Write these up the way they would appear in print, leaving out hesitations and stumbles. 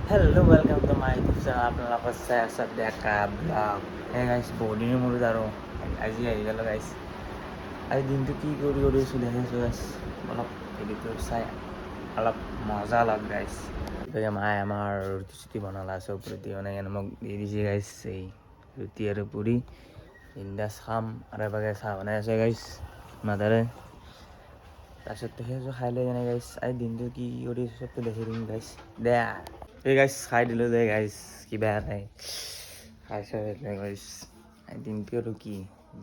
Hello, welcome to my YouTube channel. আপোনালোকৰ চাই আছে ডেকা ব্লগ। গাইছ বহুত দিনৰ মূৰত আৰু আজি আহি গ'ল গাইছ। আজি দিনটো কি কৰি আছোঁ দেখাইছোঁ গাইছ। অলপ ভিডিঅ'টো চাই অলপ মজা লগ গাইছ। গতিকে মায়ে আমাৰ ৰুটি চুটি বনালা চব ৰুটি বনাই কেনে মোক দি দিছে গাইছ। এই ৰুটি আৰু পুৰি বিন্দাছ খাম আৰু এবাগে চাহ বনাই আছে গাইছ মাদাৰে। তাৰপিছত দেখাইছোঁ খাই লৈ কেনে গাইছ। আজি দিনটো কি কৰি আছোঁ চবটো দেখি দিম গাইছ। দে এই গাইছ খাই দিলোঁ দে গাইছ কিবা এটাই খাইছে গাইছ। দিনটো আৰু কি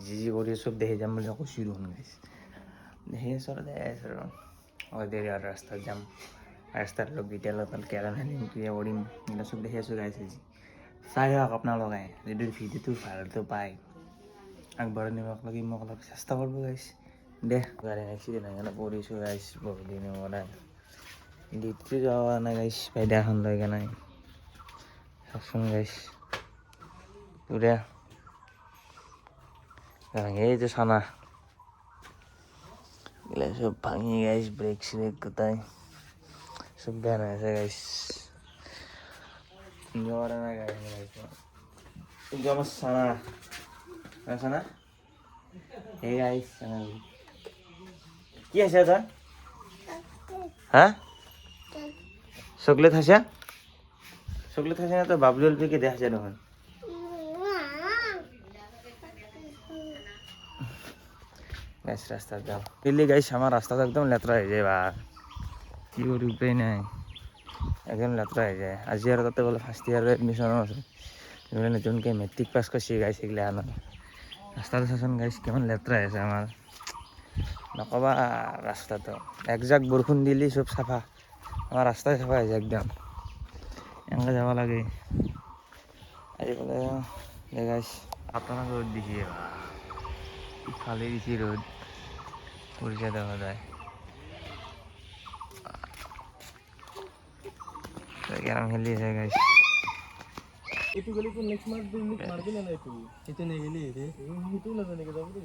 যি কৰি চব দেখি যাম বুলি কৈছোঁ দেখোন গাইছ। দেখি আছোঁ আৰু দেখাই আছোঁ আৰু দেৰি আৰু ৰাস্তাত যাম। ৰাস্তাত লগ বিদ্যালয়ত কেৰম খেলিম কিবা কৰিম এইবিলাক চব দেখি আছোঁ গাইছ। আজি চাই হওক আপোনালোকে যদি ভিডিঅ'টো ভালটো পায় আগবঢ়াই নিবক লাগি মোক অলপ চেষ্টা কৰিব গাইছ। দে গাড়ী এক্সিডেণ্ট হৈ কেনে পৰিছোঁ গাইছ বহুত দিনৰ পৰা ডিউটি যোৱা নাই গাইছ বাইদাখন লৈ কেনে চাওকচোন গাইছ পুৰা এইটো চানা এইবিলাক চব ভাঙি গাইছ ব্ৰেক চেক গোটাই চব বেয়া হৈ আছে গাইছ। যোৱা নাই গাড়ী কিন্তু আমার সানা সানা এই গাইছ কি আছে এটা হ্যাঁ চকলেট আছে চকলেট আছে না তো বাবলু এলপিকে দেখাছে তখন গাইছ রাস্তা যাও দিল্লি গাইছ আমার রাস্তাটা একদম লেতরা হয়ে যায় বা কি করি উপায় নাই একদম লেতরা হয়ে যায় আজি আর তাতে বলে ফার্স্ট ইয়ারের এডমিশনও আছে এগুলো নতুনকে মেট্রিক পাস করছি গাইছ এগুলো আনো রাস্তাটা চাচোন গাইছ কেমন লেতরা হয়েছে আমার নকবা রাস্তাটা একজাক বরষুণ দিলি সব সাফা আমার রাস্তায় সাফা হয়ে যায় একদম এনকা যাব লাগে আজি বলে গাইছ আপনারা রোদ দিছি খালি দিছি রোদ পরিচয় দেওয়া যায় ক্যারাম খেলি আছে গাইছ এটু গলি তো নেক্সট মার্ক দিন মারবি না এটু এটু নে গেলি রে এটু না জানি কে যাব রে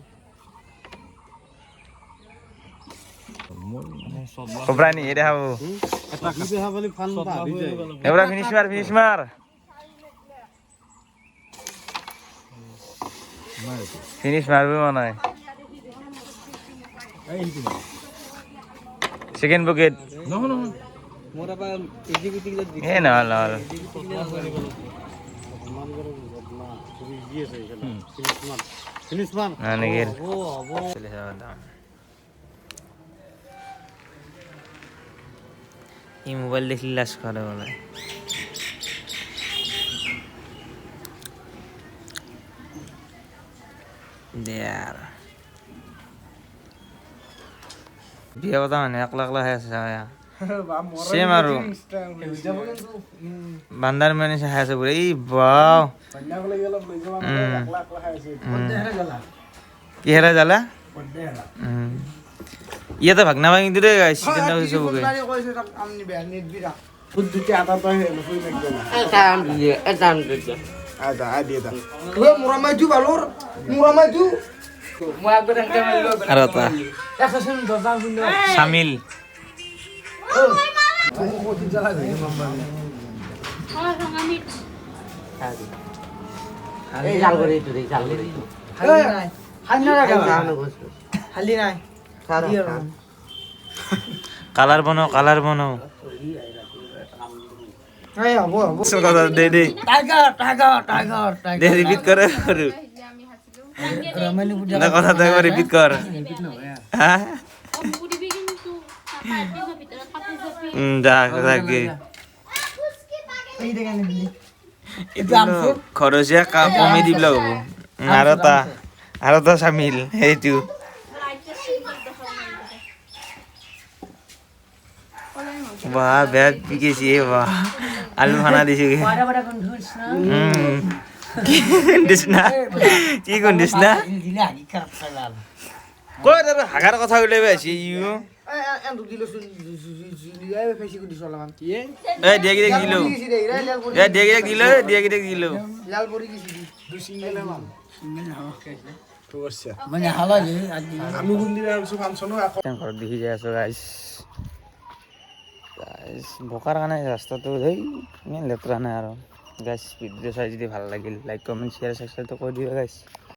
কোবরানি এটা হাবো এটা কি বেহা বলি ফান ভাবি যায় এবরা ফিনিশ মার ফিনিশ মারবে মনে হয় এই কি সেকেন্ড উইকেট নো নো মোরা বা এক্সিকিউটিভ লা এ না না ফিনিশ মান না নেগের ও হবো চলে যাওয়া দাম এই মোবাইল দেখলি লাশ করে বলে দেয়ার বিয়া কথা মানে একলা একলা হয়ে আছে সেম আৰু বান্দাৰ মানে চাই আছে পুৰা এই বাও কিহেৰে জ্বালা ইয়াতে ভাগ নাপাই কিন্তু দেই গাইছ চবকে আৰু এটা শামিল কালাৰ বনাও দে দে ৰিপিট কৰে কথা তো একবাৰ ৰিপিট কৰ খৰচীয়া কমি দিবলে হ'ব আৰু এটা চামিল সেইটো বাহ বেয়া পিকেছি বাহ আলু খানা দিছো কি কন্দিছ না কই দাদা হাগাৰ কথা উলাইবে আছে ইউ ঘৰত দেখি যাই আছো গাইছ গাইজ বোকাৰ কাৰণে ৰাস্তাটো সেই ইমান লেতেৰা নাই আৰু গাইজ ভিডিঅ' চাই যদি ভাল লাগিল লাইক কমেণ্ট শ্বেয়াৰ ছাবস্ক্ৰাইবটো কৰি দিবা গাইজ